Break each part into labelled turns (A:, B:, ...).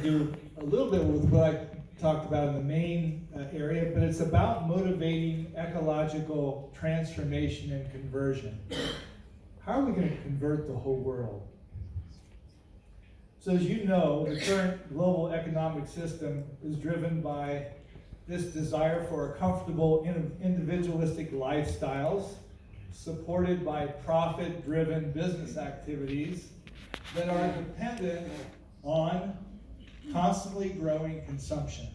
A: Do a little bit with what I talked about in the main area, but it's about motivating ecological transformation and conversion. How are we going to convert the whole world? So as you know, the current global economic system is driven by this desire for a comfortable individualistic lifestyles supported by profit-driven business activities that are dependent on constantly growing consumption.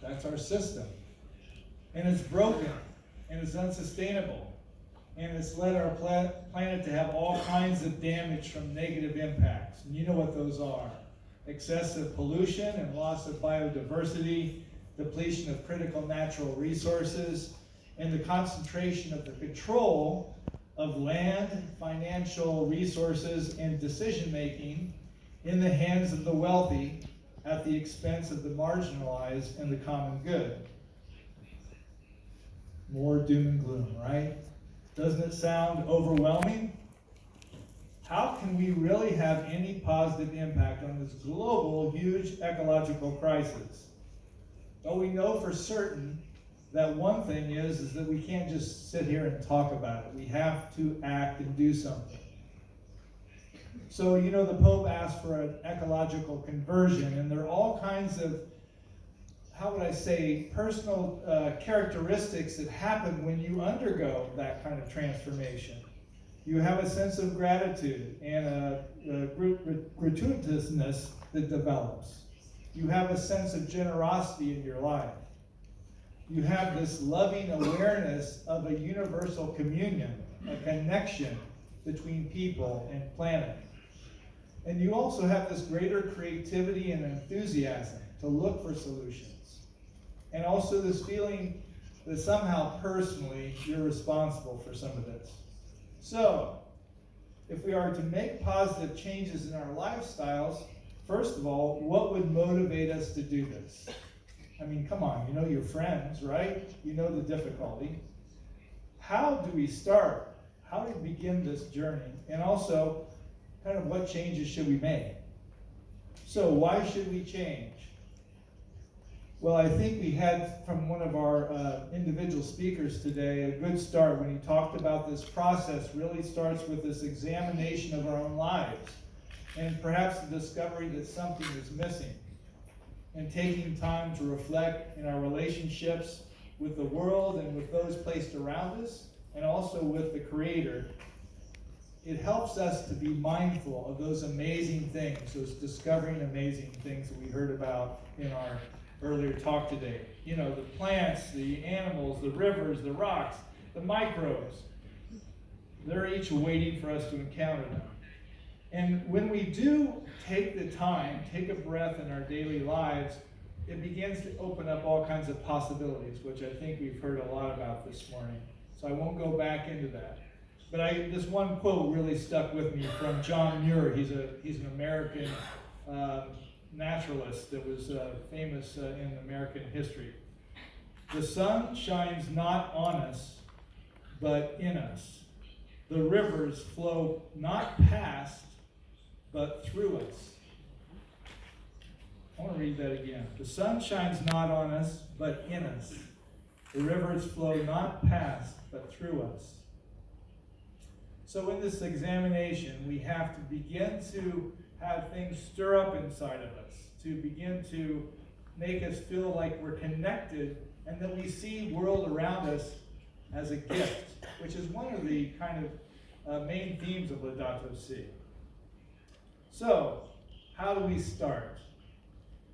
A: That's our system. And it's broken, and it's unsustainable, and it's led our planet to have all kinds of damage from negative impacts. And you know what those are. Excessive pollution and loss of biodiversity, depletion of critical natural resources, and the concentration of the control of land, financial resources, and decision-making in the hands of the wealthy at the expense of the marginalized and the common good. More doom and gloom, right? Doesn't it sound overwhelming? How can we really have any positive impact on this global, huge ecological crisis? Well, we know for certain that one thing is that we can't just sit here and talk about it. We have to act and do something. So, you know, the Pope asked for an ecological conversion, and there are all kinds of, how would I say, personal characteristics that happen when you undergo that kind of transformation. You have a sense of gratitude and a gratuitousness that develops. You have a sense of generosity in your life. You have this loving awareness of a universal communion, a connection between people and planet. And you also have this greater creativity and enthusiasm to look for solutions. And also this feeling that somehow personally you're responsible for some of this. So, if we are to make positive changes in our lifestyles, first of all, what would motivate us to do this? I mean, come on, you know your friends, right? You know the difficulty. How do we start? How do we begin this journey? And also, kind of what changes should we make? So why should we change? Well, I think we had from one of our individual speakers today a good start when he talked about this process really starts with this examination of our own lives and perhaps the discovery that something is missing, and taking time to reflect in our relationships with the world and with those placed around us and also with the Creator. It helps us to be mindful of those amazing things, those discovering amazing things that we heard about in our earlier talk today. You know, the plants, the animals, the rivers, the rocks, the microbes. They're each waiting for us to encounter them. And when we do take the time, take a breath in our daily lives, it begins to open up all kinds of possibilities, which I think we've heard a lot about this morning. So I won't go back into that. But this one quote really stuck with me from John Muir. He's an American naturalist that was famous in American history. The sun shines not on us, but in us. The rivers flow not past, but through us. I want to read that again. The sun shines not on us, but in us. The rivers flow not past, but through us. So in this examination, we have to begin to have things stir up inside of us, to begin to make us feel like we're connected and that we see the world around us as a gift, which is one of the kind of main themes of Laudato Si. So, how do we start?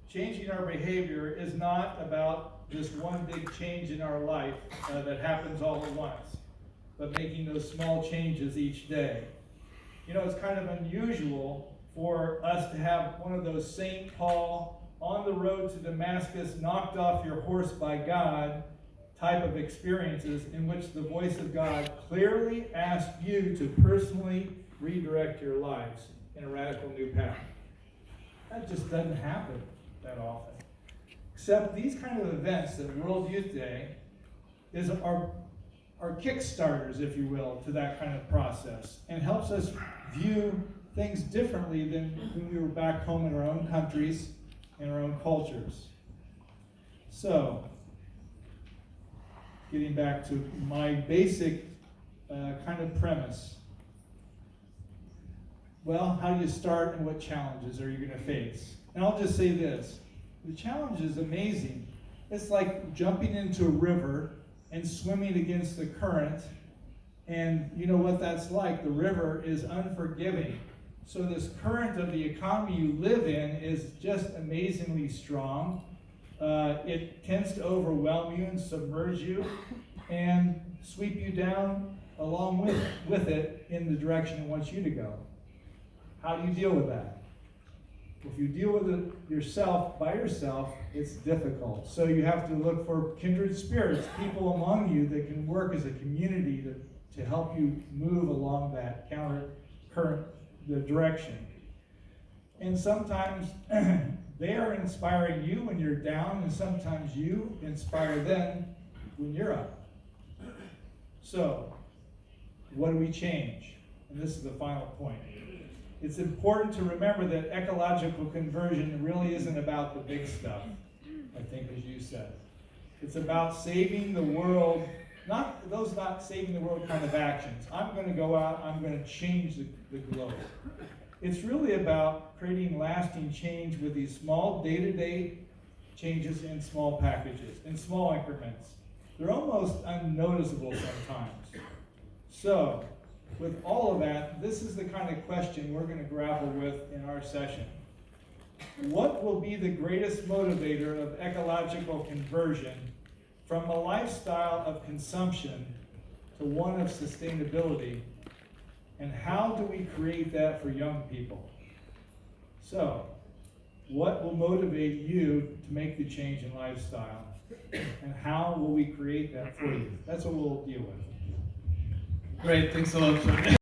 A: Changing our behavior is not about just one big change in our life that happens all at once, but making those small changes each day. You know, it's kind of unusual for us to have one of those St. Paul on the road to Damascus, knocked off your horse by God type of experiences in which the voice of God clearly asks you to personally redirect your lives in a radical new path. That just doesn't happen that often. Except these kind of events that World Youth Day are kickstarters, if you will, to that kind of process, and helps us view things differently than when we were back home in our own countries and our own cultures. So, getting back to my basic kind of premise. Well, how do you start and what challenges are you going to face? And I'll just say this. The challenge is amazing. It's like jumping into a river and swimming against the current. And you know what that's like. The river is unforgiving. So this current of the economy you live in is just amazingly strong. It tends to overwhelm you and submerge you and sweep you down along with it in the direction it wants you to go. How do you deal with that? If you deal with it yourself, by yourself, it's difficult. So you have to look for kindred spirits, people among you that can work as a community to help you move along that counter current, the direction. And sometimes they are inspiring you when you're down, and sometimes you inspire them when you're up. So, what do we change? And this is the final point. It's important to remember that ecological conversion really isn't about the big stuff, I think, as you said. It's about saving the world, not saving the world kind of actions. I'm going to go out, I'm going to change the globe. It's really about creating lasting change with these small day-to-day changes in small packages, in small increments. They're almost unnoticeable sometimes. So, with all of that, this is the kind of question we're going to grapple with in our session. What will be the greatest motivator of ecological conversion from a lifestyle of consumption to one of sustainability? And how do we create that for young people? So, what will motivate you to make the change in lifestyle? And how will we create that for you? That's what we'll deal with.
B: Great, thanks a lot, John.